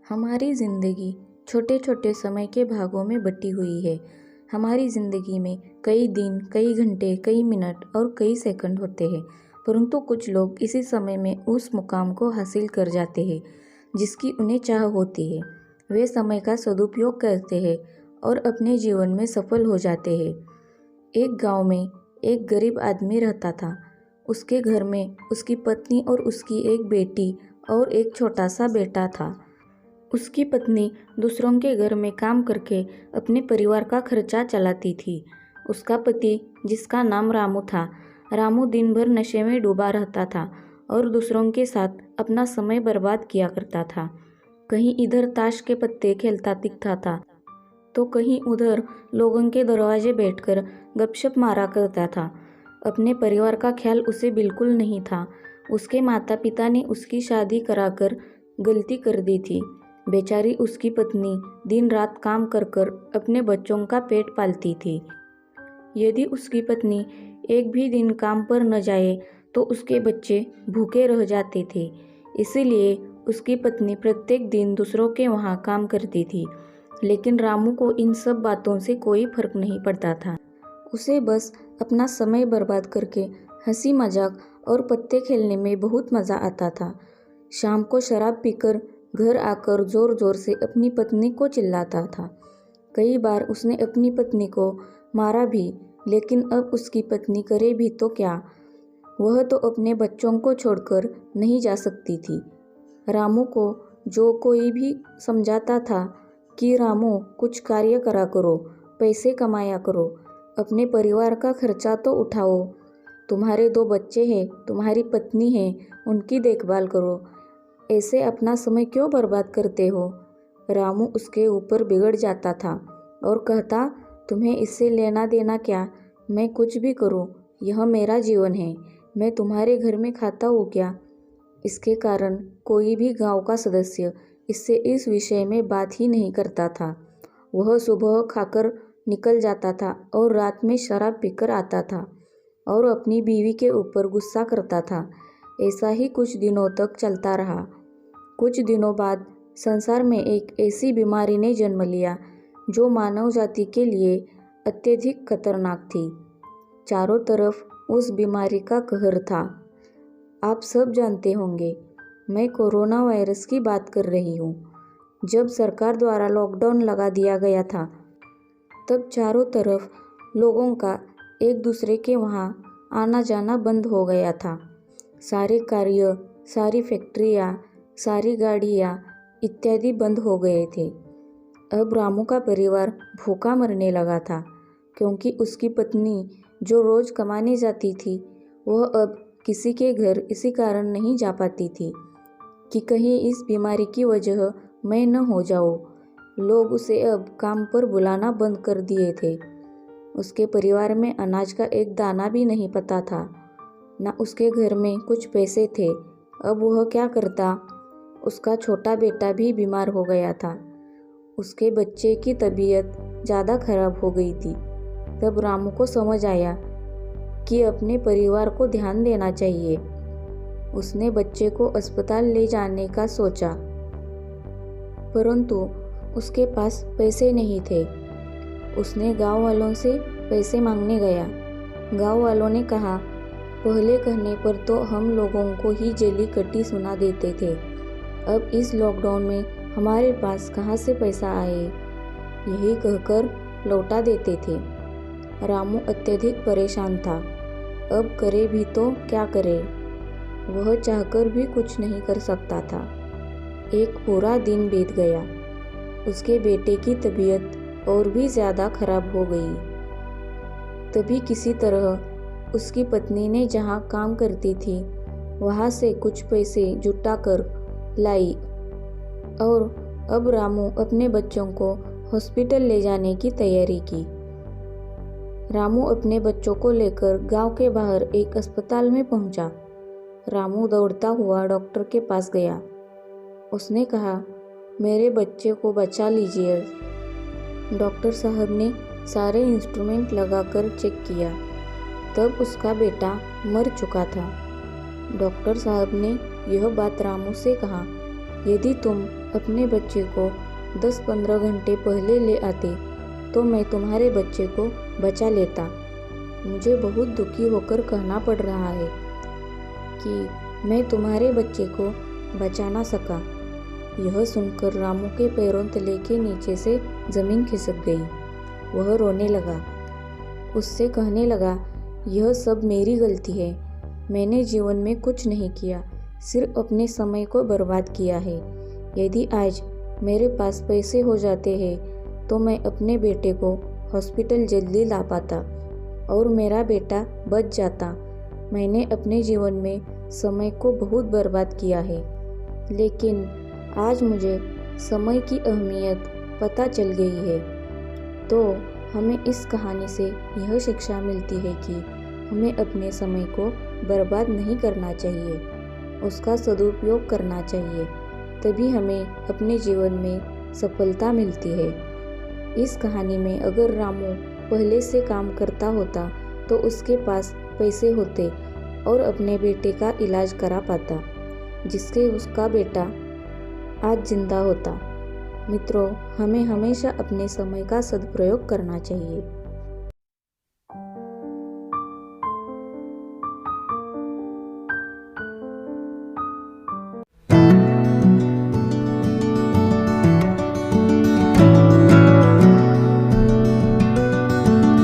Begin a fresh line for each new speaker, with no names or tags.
हमारी ज़िंदगी छोटे छोटे समय के भागों में बटी हुई है। हमारी ज़िंदगी में कई दिन, कई घंटे, कई मिनट और कई सेकंड होते हैं, परंतु कुछ लोग इसी समय में उस मुकाम को हासिल कर जाते हैं जिसकी उन्हें चाह होती है। वे समय का सदुपयोग करते हैं और अपने जीवन में सफल हो जाते हैं। एक गांव में एक गरीब आदमी रहता था। उसके घर में उसकी पत्नी और उसकी एक बेटी और एक छोटा सा बेटा था। उसकी पत्नी दूसरों के घर में काम करके अपने परिवार का खर्चा चलाती थी। उसका पति, जिसका नाम रामू था, रामू दिन भर नशे में डूबा रहता था और दूसरों के साथ अपना समय बर्बाद किया करता था। कहीं इधर ताश के पत्ते खेलता दिखता था तो कहीं उधर लोगों के दरवाजे बैठकर गपशप मारा करता था। अपने परिवार का ख्याल उसे बिल्कुल नहीं था। उसके माता पिता ने उसकी शादी कराकर गलती कर दी थी। बेचारी उसकी पत्नी दिन रात काम कर कर अपने बच्चों का पेट पालती थी। यदि उसकी पत्नी एक भी दिन काम पर न जाए तो उसके बच्चे भूखे रह जाते थे। इसीलिए उसकी पत्नी प्रत्येक दिन दूसरों के वहाँ काम करती थी। लेकिन रामू को इन सब बातों से कोई फर्क नहीं पड़ता था। उसे बस अपना समय बर्बाद करके हंसी मजाक और पत्ते खेलने में बहुत मज़ा आता था। शाम को शराब पीकर घर आकर ज़ोर ज़ोर से अपनी पत्नी को चिल्लाता था। कई बार उसने अपनी पत्नी को मारा भी, लेकिन अब उसकी पत्नी करे भी तो क्या, वह तो अपने बच्चों को छोड़कर नहीं जा सकती थी। रामू को जो कोई भी समझाता था कि रामू कुछ कार्य करा करो, पैसे कमाया करो, अपने परिवार का खर्चा तो उठाओ, तुम्हारे 2 बच्चे हैं, तुम्हारी पत्नी है, उनकी देखभाल करो, ऐसे अपना समय क्यों बर्बाद करते हो। रामू उसके ऊपर बिगड़ जाता था और कहता, तुम्हें इससे लेना देना क्या, मैं कुछ भी करूं, यह मेरा जीवन है, मैं तुम्हारे घर में खाता हूँ क्या। इसके कारण कोई भी गांव का सदस्य इससे इस विषय में बात ही नहीं करता था। वह सुबह खाकर निकल जाता था और रात में शराब पीकर आता था और अपनी बीवी के ऊपर गुस्सा करता था। ऐसा ही कुछ दिनों तक चलता रहा। कुछ दिनों बाद संसार में एक ऐसी बीमारी ने जन्म लिया जो मानव जाति के लिए अत्यधिक खतरनाक थी। चारों तरफ उस बीमारी का कहर था। आप सब जानते होंगे, मैं कोरोना वायरस की बात कर रही हूँ। जब सरकार द्वारा लॉकडाउन लगा दिया गया था, तब चारों तरफ लोगों का एक दूसरे के वहाँ आना जाना बंद हो गया था। सारे कार्य, सारी फैक्ट्रियाँ, सारी गाड़ियाँ इत्यादि बंद हो गए थे। अब रामू का परिवार भूखा मरने लगा था, क्योंकि उसकी पत्नी जो रोज़ कमाने जाती थी, वह अब किसी के घर इसी कारण नहीं जा पाती थी कि कहीं इस बीमारी की वजह मैं न हो जाऊँ। लोग उसे अब काम पर बुलाना बंद कर दिए थे। उसके परिवार में अनाज का एक दाना भी नहीं पता था, न उसके घर में कुछ पैसे थे। अब वह क्या करता। उसका छोटा बेटा भी बीमार हो गया था। उसके बच्चे की तबीयत ज़्यादा खराब हो गई थी। तब रामू को समझ आया कि अपने परिवार को ध्यान देना चाहिए। उसने बच्चे को अस्पताल ले जाने का सोचा, परंतु उसके पास पैसे नहीं थे। उसने गांव वालों से पैसे मांगने गया। गांव वालों ने कहा, पहले कहने पर तो हम लोगों को ही जली कटी सुना देते थे, अब इस लॉकडाउन में हमारे पास कहाँ से पैसा आए, यही कहकर लौटा देते थे। रामू अत्यधिक परेशान था। अब करे भी तो क्या करे, वह चाहकर भी कुछ नहीं कर सकता था। एक पूरा दिन बीत गया। उसके बेटे की तबीयत और भी ज़्यादा खराब हो गई। तभी किसी तरह उसकी पत्नी ने जहाँ काम करती थी वहाँ से कुछ पैसे जुटा कर लाई और अब रामू अपने बच्चों को हॉस्पिटल ले जाने की तैयारी की। रामू अपने बच्चों को लेकर गांव के बाहर एक अस्पताल में पहुंचा। रामू दौड़ता हुआ डॉक्टर के पास गया। उसने कहा, मेरे बच्चे को बचा लीजिए। डॉक्टर साहब ने सारे इंस्ट्रूमेंट लगाकर चेक किया, तब उसका बेटा मर चुका था। डॉक्टर साहब ने यह बात रामू से कहा। यदि तुम अपने बच्चे को 10-15 घंटे पहले ले आते तो मैं तुम्हारे बच्चे को बचा लेता। मुझे बहुत दुखी होकर कहना पड़ रहा है कि मैं तुम्हारे बच्चे को बचा ना सका। यह सुनकर रामू के पैरों तले के नीचे से ज़मीन खिसक गई। वह रोने लगा। उससे कहने लगा, यह सब मेरी गलती है। मैंने जीवन में कुछ नहीं किया, सिर्फ अपने समय को बर्बाद किया है। यदि आज मेरे पास पैसे हो जाते हैं तो मैं अपने बेटे को हॉस्पिटल जल्दी ला पाता और मेरा बेटा बच जाता। मैंने अपने जीवन में समय को बहुत बर्बाद किया है, लेकिन आज मुझे समय की अहमियत पता चल गई है। तो हमें इस कहानी से यह शिक्षा मिलती है कि हमें अपने समय को बर्बाद नहीं करना चाहिए, उसका सदुपयोग करना चाहिए, तभी हमें अपने जीवन में सफलता मिलती है। इस कहानी में अगर रामू पहले से काम करता होता तो उसके पास पैसे होते और अपने बेटे का इलाज करा पाता, जिससे उसका बेटा आज जिंदा होता। मित्रों, हमें हमेशा अपने समय का सदुपयोग करना चाहिए।